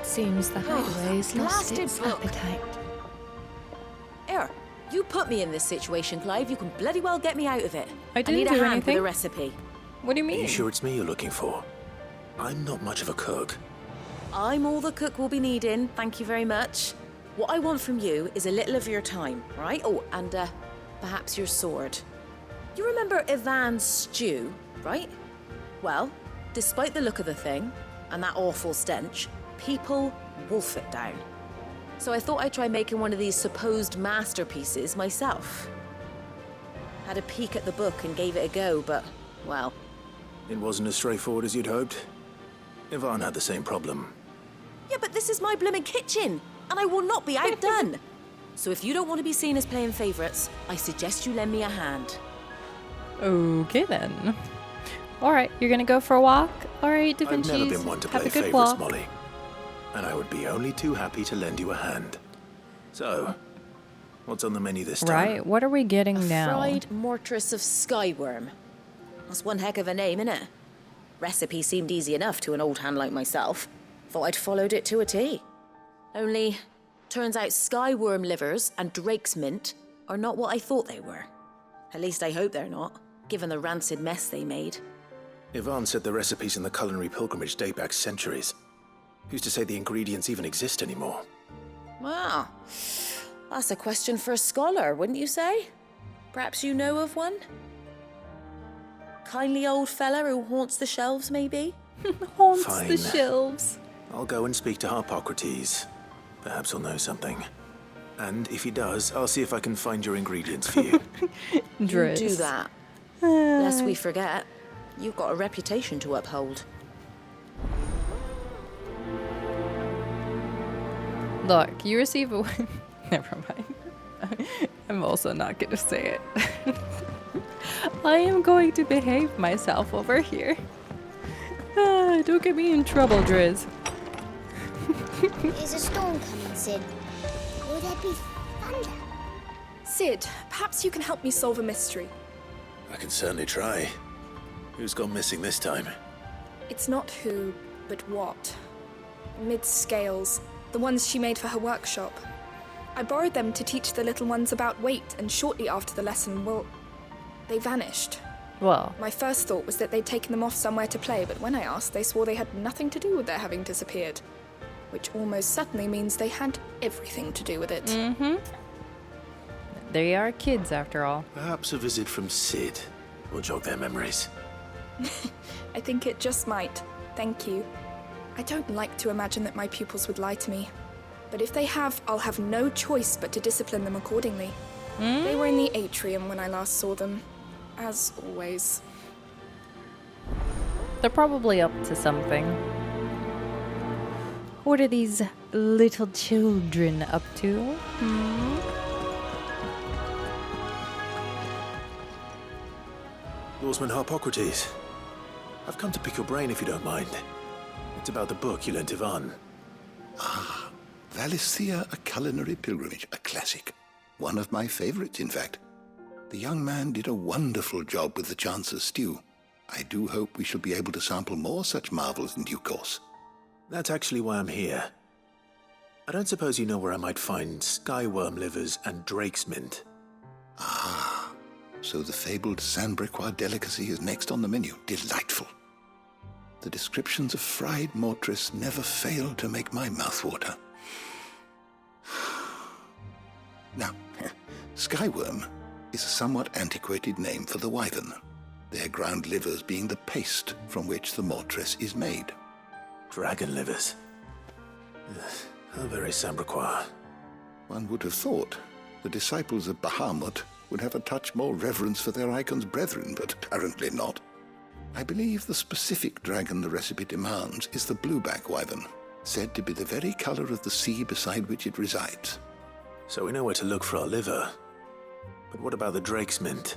Seems the hideaway's lost blasted its book. appetite. Here, you put me in this situation, Clive. You can bloody well get me out of it. I didn't need a do hand anything. with a recipe. What do you Are mean? you sure it's me you're looking for? I'm not much of a cook. I'm all the cook will be needing, thank you very much. What I want from you is a little of your time, right? Oh, and perhaps your sword. You remember Ivan's stew, right? Well, despite the look of the thing, and that awful stench, people wolf it down. So I thought I'd try making one of these supposed masterpieces myself. Had a peek at the book and gave it a go, but, well... It wasn't as straightforward as you'd hoped. Ivan had the same problem. Yeah, but this is my blooming kitchen, and I will not be outdone. So if you don't want to be seen as playing favourites, I suggest you lend me a hand. Okay then. Alright, you're gonna go for a walk? Alright, Da I've Vinci's. never been one to Have play a good favourites, walk. Molly. And I would be only too happy to lend you a hand. So, what's on the menu this time? Right, what are we getting now? Fried mortress of skyworm. That's one heck of a name, innit? Recipe seemed easy enough to an old hand like myself. Thought I'd followed it to a T. Only, turns out skyworm livers and drake's mint are not what I thought they were. At least I hope they're not, given the rancid mess they made. Ivan said the recipes in the culinary pilgrimage date back centuries. Who's to say the ingredients even exist anymore? Wow, that's a question for a scholar, wouldn't you say? Perhaps you know of one? Kindly old fella who haunts the shelves, maybe? Haunts Fine. the shelves. I'll go and speak to Harpocrates. Perhaps he'll know something. And if he does, I'll see if I can find your ingredients for you. Driz. You do that. Lest we forget, you've got a reputation to uphold. Look, you receive a... Never mind. I'm also not gonna say it. I am going to behave myself over here. Don't get me in trouble, Driz. Is a storm coming, Sid? Will there be thunder? Sid, perhaps you can help me solve a mystery. I can certainly try. Who's gone missing this time? It's not who, but what. Mid-scales, the ones she made for her workshop. I borrowed them to teach the little ones about weight, and shortly after the lesson, well, they vanished. Well, My first thought was that they'd taken them off somewhere to play, but when I asked, they swore they had nothing to do with their having disappeared. Which almost certainly means they had everything to do with it. they are kids after all. Perhaps a visit from Sid will jog their memories. I think it just might. Thank you. I don't like to imagine that my pupils would lie to me. But if they have, I'll have no choice but to discipline them accordingly. They were in the atrium when I last saw them. As always. They're probably up to something. What are these little children up to? Lawsman Harpocrates, I've come to pick your brain if you don't mind. It's about the book you lent Ivan. Valisthea, a culinary pilgrimage, a classic. One of my favorites, in fact. The young man did a wonderful job with the Chance's stew. I do hope we shall be able to sample more such marvels in due course. That's actually why I'm here. I don't suppose you know where I might find skyworm livers and drake's mint. So the fabled Sandbrequois delicacy is next on the menu. Delightful. The descriptions of fried mortress never fail to make my mouth water. Now, skyworm is a somewhat antiquated name for the wyvern, their ground livers being the paste from which the mortress is made. Dragon livers. How very Sambrequois. One would have thought the disciples of Bahamut would have a touch more reverence for their icon's brethren, but apparently not. I believe the specific dragon the recipe demands is the blueback wyvern, said to be the very color of the sea beside which it resides. So we know where to look for our liver. But what about the drake's mint?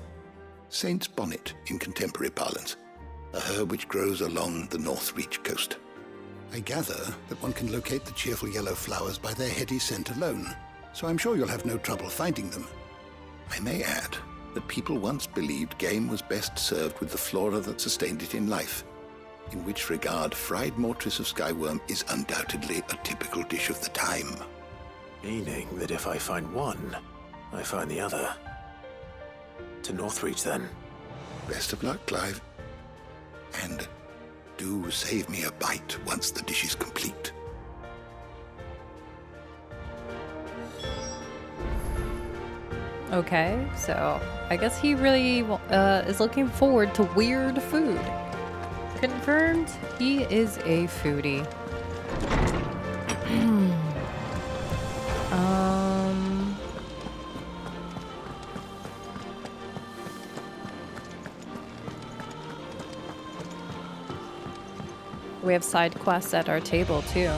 Saint's bonnet in contemporary parlance, a herb which grows along the North Reach coast. I gather that one can locate the cheerful yellow flowers by their heady scent alone, so I'm sure you'll have no trouble finding them. I may add that people once believed game was best served with the flora that sustained it in life. in which regard fried mortress of skyworm is undoubtedly a typical dish of the time. Meaning that if I find one, I find the other. To Northreach, then. Best of luck, Clive. And do save me a bite once the dish is complete. Okay, so I guess he really is looking forward to weird food. Confirmed, he is a foodie. We have side quests at our table too.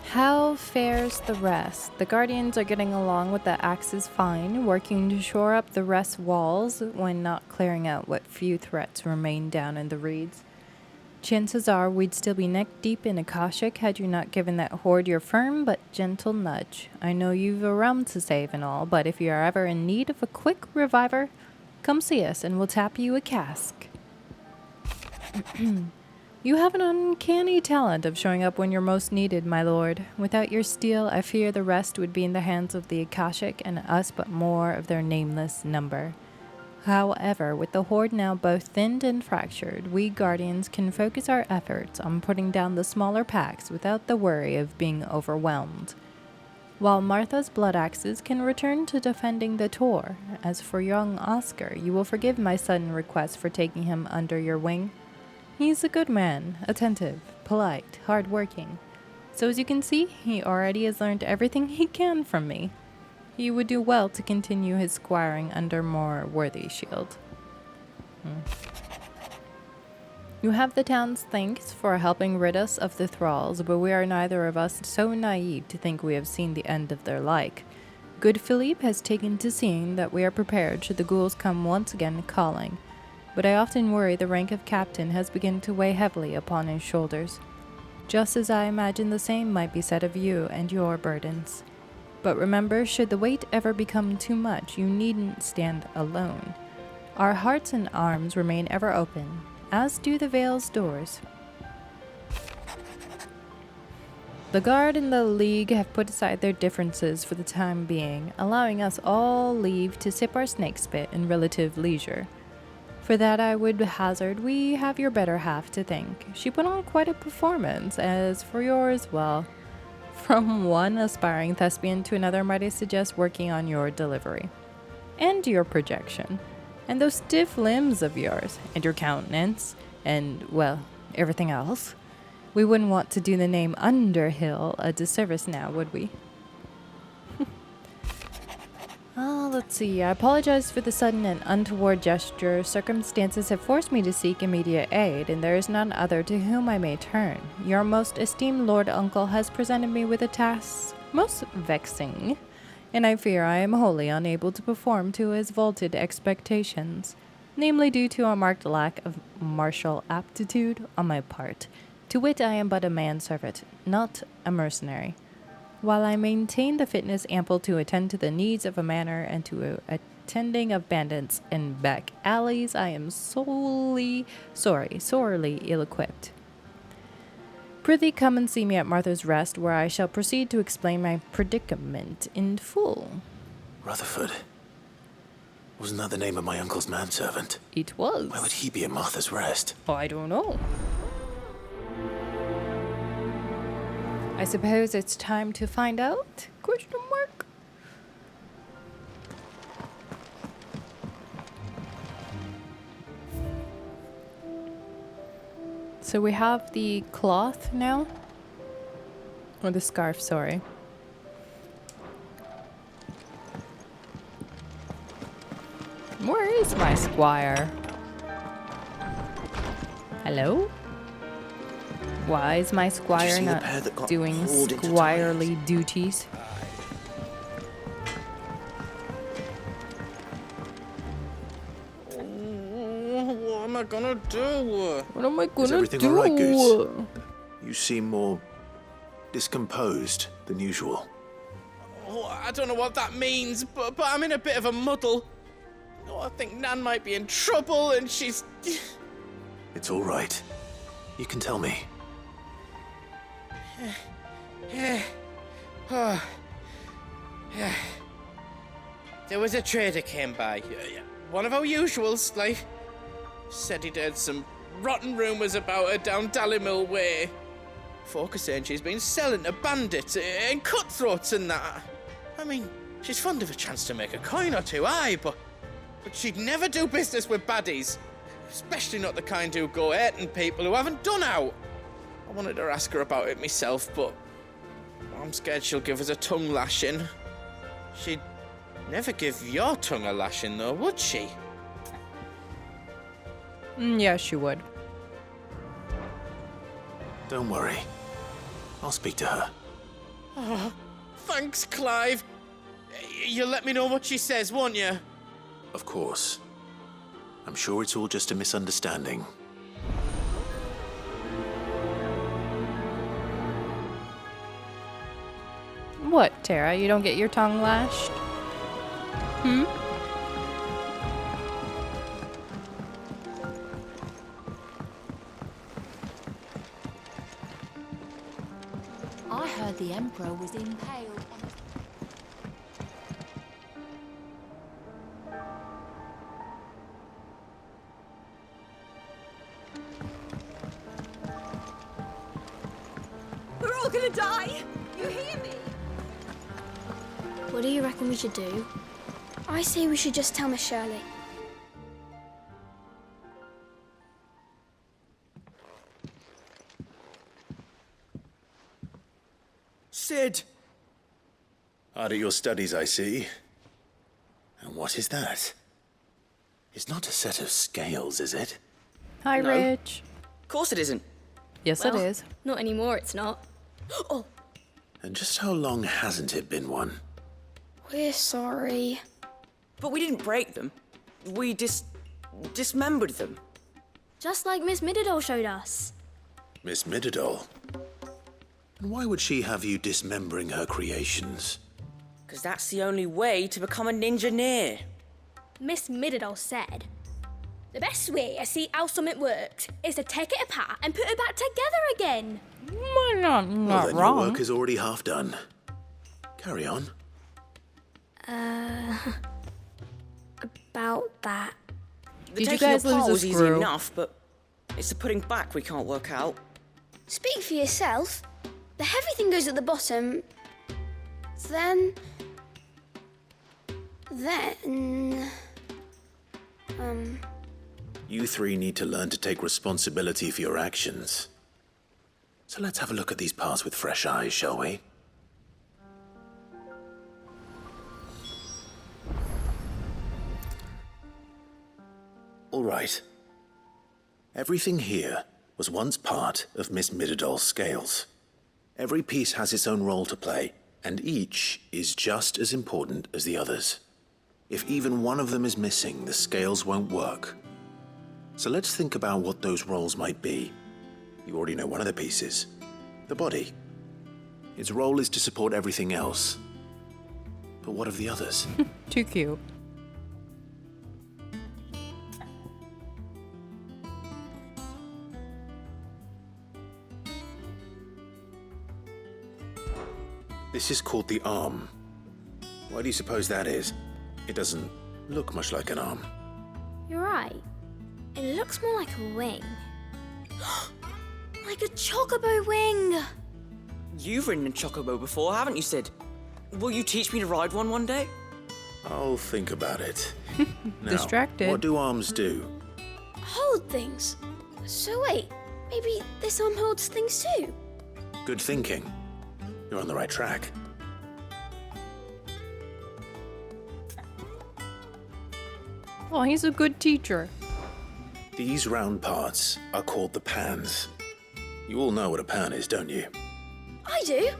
How fares the rest? The Guardians are getting along with the Axe's fine, working to shore up the rest walls when not clearing out what few threats remain down in the reeds. Chances are we'd still be neck deep in Akashic had you not given that horde your firm but gentle nudge. I know you've a realm to save and all, but if you are ever in need of a quick reviver, come see us and we'll tap you a cask. You have an uncanny talent of showing up when you're most needed, my lord. Without your steel, I fear the rest would be in the hands of the Akashic and us but more of their nameless number. However, with the horde now both thinned and fractured, we Guardians can focus our efforts on putting down the smaller packs without the worry of being overwhelmed. While Martha's blood axes can return to defending the Tor. As for young Oscar, you will forgive my sudden request for taking him under your wing. He's a good man, attentive, polite, hard-working. So as you can see, he already has learned everything he can from me. He would do well to continue his squiring under more worthy shield. You have the town's thanks for helping rid us of the thralls, but we are neither of us so naive to think we have seen the end of their like. Good Philippe has taken to seeing that we are prepared should the ghouls come once again calling. But I often worry the rank of captain has begun to weigh heavily upon his shoulders, just as I imagine the same might be said of you and your burdens. But remember, should the weight ever become too much, you needn't stand alone. Our hearts and arms remain ever open, as do the Vale's doors. The Guard and the League have put aside their differences for the time being, allowing us all leave to sip our snake spit in relative leisure. For that I would hazard we have your better half to thank. She put on quite a performance, as for yours, well, from one aspiring thespian to another might I suggest working on your delivery. And your projection. And those stiff limbs of yours. And your countenance. And, well, everything else. We wouldn't want to do the name Underhill a disservice now, would we? Let's see. I apologize for the sudden and untoward gesture. Circumstances have forced me to seek immediate aid, and there is none other to whom I may turn. Your most esteemed Lord Uncle has presented me with a task most vexing, and I fear I am wholly unable to perform to his vaulted expectations, namely due to a marked lack of martial aptitude on my part. To wit, I am but a manservant, not a mercenary. While I maintain the fitness ample to attend to the needs of a manor and to attending of bandits in back alleys, I am sorely ill-equipped. Prithee come and see me at Martha's Rest, where I shall proceed to explain my predicament in full. Rutherford. Wasn't that the name of my uncle's manservant? It was. Why would he be at Martha's Rest? Oh, I don't know. I suppose it's time to find out? Question mark. So we have the cloth now. Or the scarf, sorry. Where is my squire? Hello? Why is my squire not doing squirely duties? What am I gonna do? What am I Is gonna everything do? all right, Goose? You seem more discomposed than usual. Oh, I don't know what that means, but I'm in a bit of a muddle. Oh, I think Nan might be in trouble and she's... It's all right. You can tell me. There was a trader came by. One of our usuals, like. Said he'd heard some rotten rumours about her down Dallymill Way. Folk are saying she's been selling to bandits and cutthroats and that. I mean, she's fond of a chance to make a coin or two, aye, but she'd never do business with baddies. Especially not the kind who go hurting people who haven't done out. I wanted to ask her about it myself, but I'm scared she'll give us a tongue lashing. She'd never give your tongue a lashing, though, would she? Yeah, she would. Don't worry. I'll speak to her. Oh, thanks, Clive. You'll let me know what she says, won't you? Of course. I'm sure it's all just a misunderstanding. What, Tara? You don't get your tongue lashed? Hmm? I heard the Emperor was impaled on a... We're all gonna die! You hear me? What do you reckon we should do? I say we should just tell Miss Shirley. Sid! Hard at your studies, I see. And what is that? It's not a set of scales, is it? Hi, No. Rich. Of course it isn't. Yes, Well, it is. Not anymore, it's not. Oh, And just how long hasn't it been one? we're sorry. But we didn't break them. We dismembered them. Just like Miss Middledore showed us. Miss Middledore? And why would she have you dismembering her creations? Because that's the only way to become a ninja-neer. Miss Middledore said, the best way to see how something works is to take it apart and put it back together again. Well, not Well, then wrong. your work is already half done. Carry on. About that. The Did you taking guys lose apart a was easy screw? enough, but it's the putting back we can't work out. Speak for yourself. The heavy thing goes at the bottom. Then... You three need to learn to take responsibility for your actions. So let's have a look at these parts with fresh eyes, shall we? All right. Everything here was once part of Miss Middledor's scales. Every piece has its own role to play, and each is just as important as the others. If even one of them is missing, the scales won't work. So let's think about what those roles might be. You already know one of the pieces. The body. Its role is to support everything else. But what of the others? Too cute. This is called the arm. Why do you suppose that is? It doesn't look much like an arm. You're right. It looks more like a wing. Like a chocobo wing! You've ridden a chocobo before, haven't you, Sid? Will you teach me to ride one day? I'll think about it. Now, Distracted. what do arms do? Hold things. So wait, maybe this arm holds things too? Good thinking. You're on the right track. Oh, he's a good teacher. These round parts are called the pans. You all know what a pan is, don't you? I do.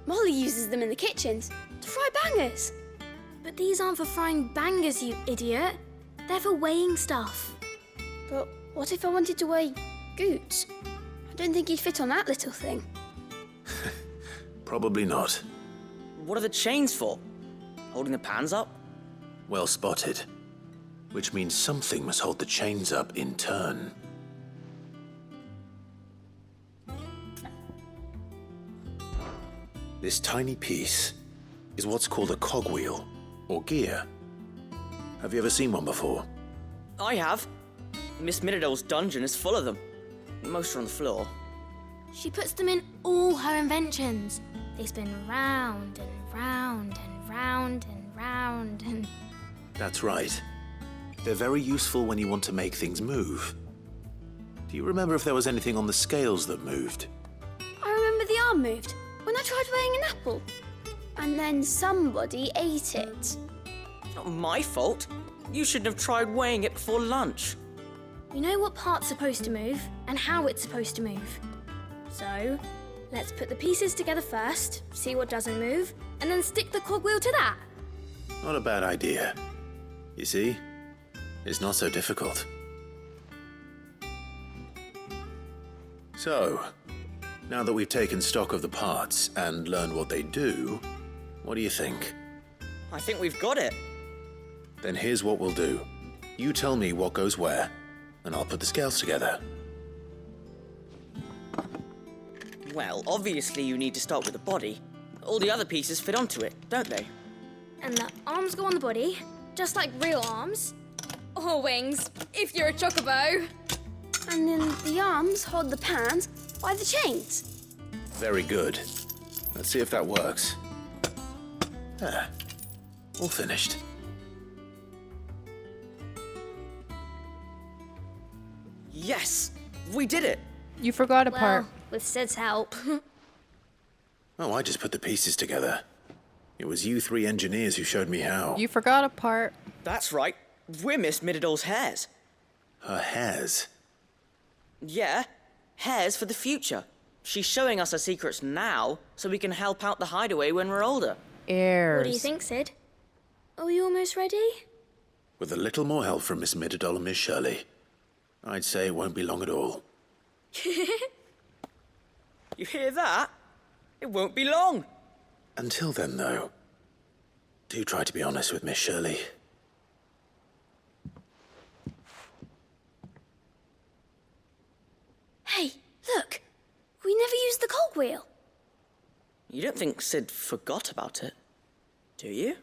Molly uses them in the kitchens to fry bangers. But these aren't for frying bangers, you idiot. They're for weighing stuff. But what if I wanted to weigh goods? I don't think he'd fit on that little thing. Probably not. What are the chains for? Holding the pans up? Well spotted. which means something must hold the chains up in turn. This tiny piece is what's called a cogwheel, or gear. Have you ever seen one before? I have. Miss Miradol's dungeon is full of them. Most are on the floor. She puts them in all her inventions. They spin round and round and round and round and... That's right. They're very useful when you want to make things move. Do you remember if there was anything on the scales that moved? I remember the arm moved when I tried weighing an apple. And then somebody ate it. It's not my fault. You shouldn't have tried weighing it before lunch. We know what part's supposed to move and how it's supposed to move. So, let's put the pieces together first, see what doesn't move, and then stick the cogwheel to that. Not a bad idea. You see? It's not so difficult. So, now that we've taken stock of the parts and learned what they do, what do you think? I think we've got it. Then here's what we'll do. You tell me what goes where, and I'll put the scales together. Well, obviously you need to start with the body. All the other pieces fit onto it, don't they? And the arms go on the body, just like real arms. Or wings, if you're a chocobo. And then the arms hold the pans by the chains. Very good. Let's see if that works. There. All finished. Yes! We did it! You forgot a part. Well, with Sid's help. Oh, I just put the pieces together. It was you three engineers who showed me how. You forgot a part. That's right. We're Miss Miradol's hairs. Her hairs. Yeah, hairs for the future. She's showing us her secrets now, so we can help out the hideaway when we're older. Heirs. What do you think, Sid? Are we almost ready? With a little more help from Miss Miradol and Miss Shirley, I'd say it won't be long at all. You hear that? It won't be long. Until then, though, do try to be honest with Miss Shirley. Hey, look! We never used the cogwheel. You don't think Sid forgot about it, do you?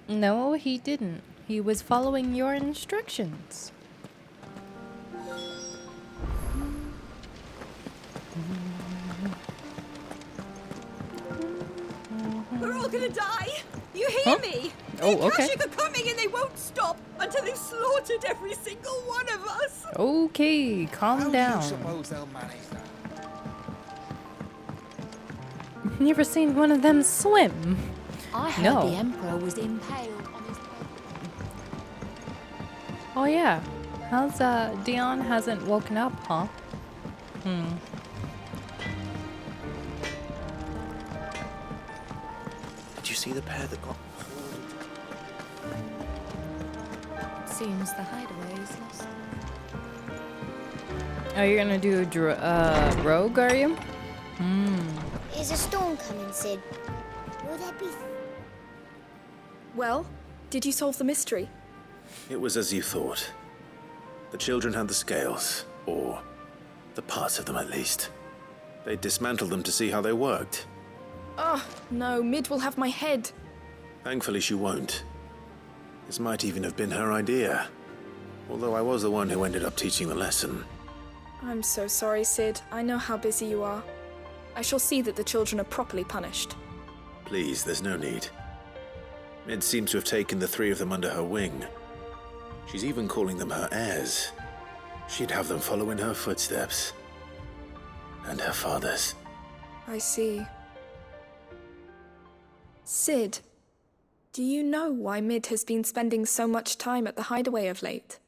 No, he didn't. He was following your instructions. We're all gonna die! You hear me? Oh, The okay. Akashic are coming and they won't stop until they've slaughtered every single one of us! Okay, calm down. Suppose they'll manage that? Never seen one of them swim. I heard No. the Emperor was impaled on his... Oh yeah. How's Dion hasn't woken up, huh? Did you see the pair that got... Seems the hideaway is lost. Oh, you're gonna do rogue, are you? Is a storm coming, Sid? Will there be... Well, did you solve the mystery? It was as you thought. The children had the scales, or the parts of them at least. They dismantled them to see how they worked. Oh, no, Mid will have my head. Thankfully she won't. This might even have been her idea. Although I was the one who ended up teaching the lesson. I'm so sorry, Sid. I know how busy you are. I shall see that the children are properly punished. Please, there's no need. Mid seems to have taken the three of them under her wing. She's even calling them her heirs. She'd have them follow in her footsteps. And her father's. I see. Sid, do you know why Mid has been spending so much time at the hideaway of late?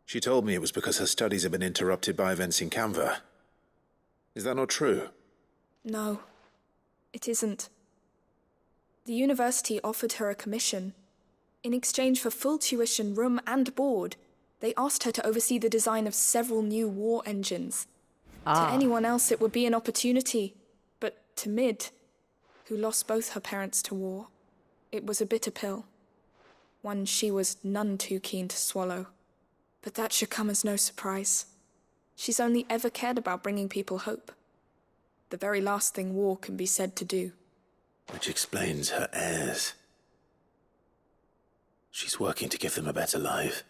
She told me it was because her studies have been interrupted by events in Canva. Is that not true? No, it isn't. The university offered her a commission in exchange for full tuition, room and board. They asked her to oversee the design of several new war engines. Ah. To anyone else, it would be an opportunity. But to Mid, who lost both her parents to war, it was a bitter pill. One she was none too keen to swallow. But that should come as no surprise. She's only ever cared about bringing people hope. The very last thing war can be said to do. Which explains her heirs. She's working to give them a better life.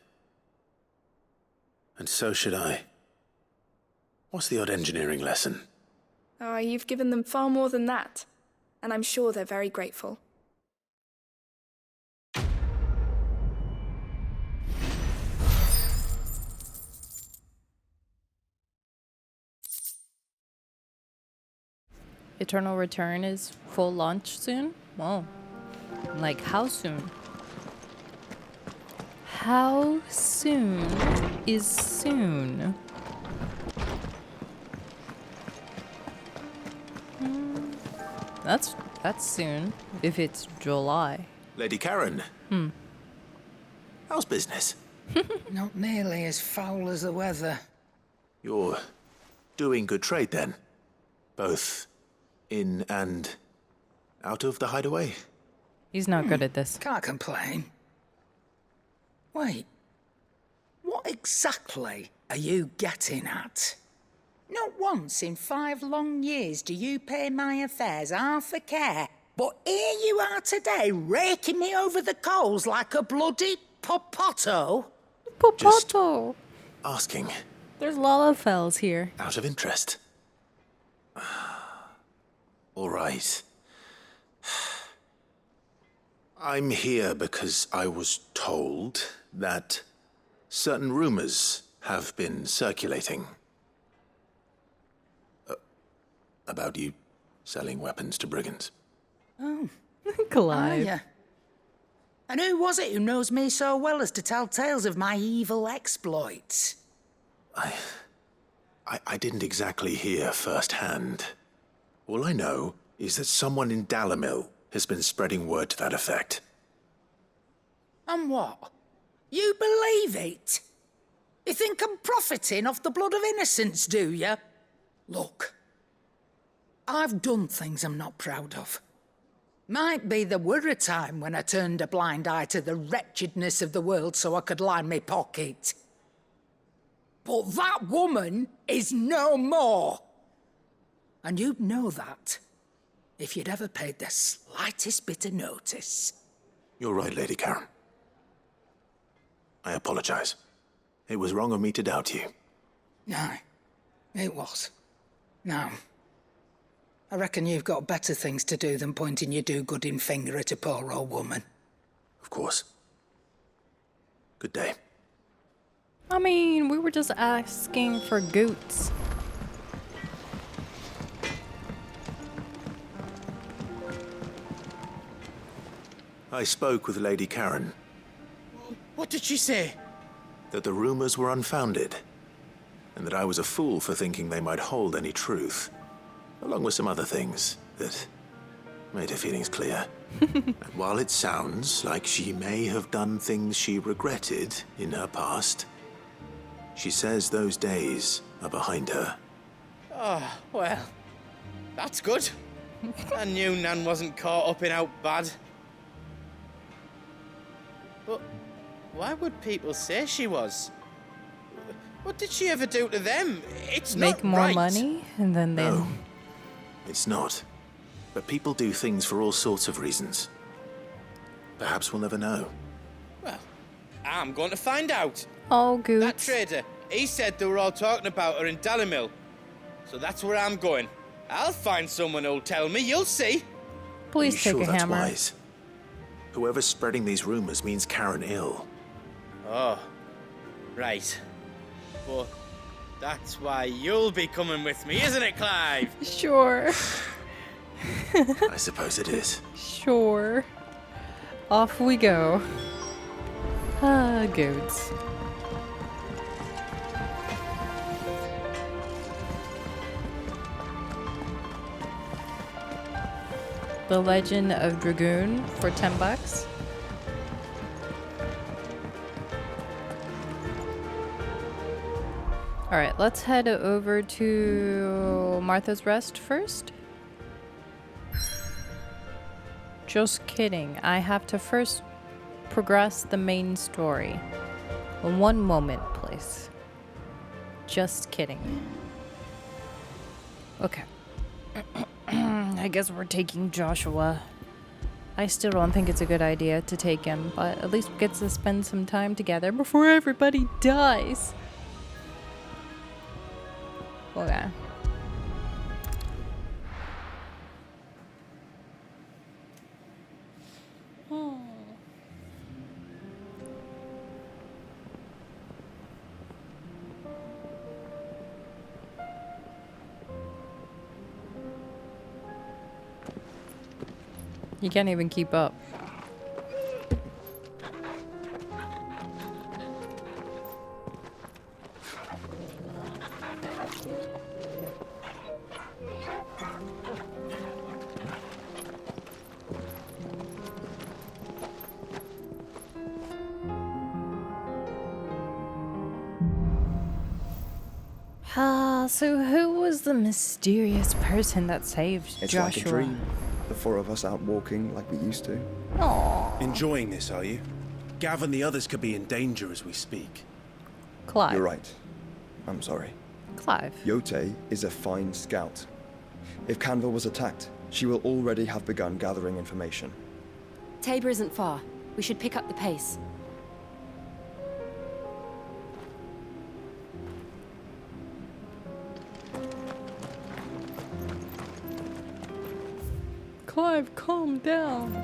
And so should I. What's the odd engineering lesson? Ah, you've given them far more than that. And I'm sure they're very grateful. Eternal Return is full launch soon? Whoa. Like, how soon? How soon is soon? That's soon, if it's July. Lady Karen. How's business? Not nearly as foul as the weather. You're doing good trade then? Both in and out of the hideaway? He's not good at this. Can't complain. Wait. What exactly are you getting at? Not once in 5 long years do you pay my affairs half a care. But here you are today, raking me over the coals like a bloody popoto. Popoto! Asking. There's Lalafells here. Out of interest. All right. I'm here because I was told that certain rumors have been circulating about you selling weapons to brigands. Oh. Clive. Yeah. And who was it who knows me so well as to tell tales of my evil exploits? I didn't exactly hear firsthand. All I know is that someone in Dalimil has been spreading word to that effect. And what? You believe it? You think I'm profiting off the blood of innocents, do you? Look, I've done things I'm not proud of. Might be there were a time when I turned a blind eye to the wretchedness of the world so I could line my pocket. But that woman is no more. And you'd know that if you'd ever paid the slightest bit of notice. You're right, Lady Karen. I apologize. It was wrong of me to doubt you. No, it was. Now, I reckon you've got better things to do than pointing your do-gooding finger at a poor old woman. Of course. Good day. I mean, we were just asking for goots. I spoke with Lady Karen. What did she say? That the rumors were unfounded, and that I was a fool for thinking they might hold any truth, along with some other things that made her feelings clear. And while it sounds like she may have done things she regretted in her past, she says those days are behind her. Oh, well, that's good. I knew Nan wasn't caught up in out bad. But why would people say she was? What did she ever do to them? It's Make not more right. money, and then they... No, it's not. But people do things for all sorts of reasons. Perhaps we'll never know. Well, I'm going to find out. Oh, That goots. trader, he said they were all talking about her in Dalimil. So that's where I'm going. I'll find someone who'll tell me, you'll see. Please Are you take sure a that's hammer. wise? Whoever's spreading these rumors means Karen ill. Oh, right. But that's why you'll be coming with me, isn't it, Clive? Sure. I suppose it is. Sure. Off we go. Ah, goats. The Legend of Dragoon for $10. Alright, let's head over to Martha's Rest first. Just kidding. I have to first progress the main story. One moment, please. Just kidding. Okay. I guess we're taking Joshua. I still don't think it's a good idea to take him, but at least we get to spend some time together before everybody dies. Okay. You can't even keep up. So who was the mysterious person that saved It's Joshua? like a dream. The four of us out walking like we used to. Aww. Enjoying this, are you? Gav and the others could be in danger as we speak. Clive. You're right. I'm sorry. Clive. Yote is a fine scout. If Canville was attacked, she will already have begun gathering information. Tabor isn't far. We should pick up the pace. Clive, calm down.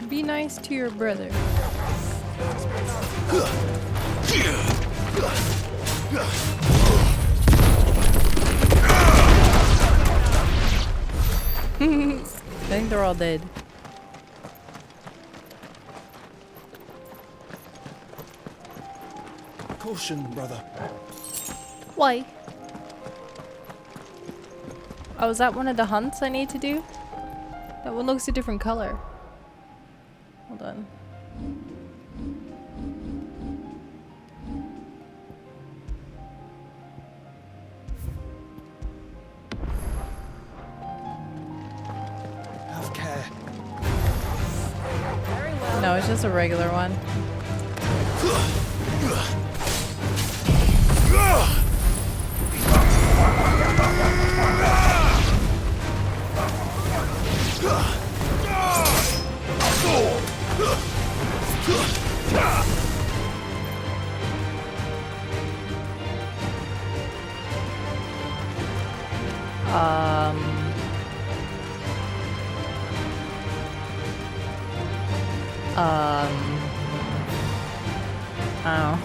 Be nice to your brother. I think they're all dead. Caution, brother. Why? Oh, is that one of the hunts I need to do? That one looks a different color. Hold on. Have care. No, it's just a regular one. Oh.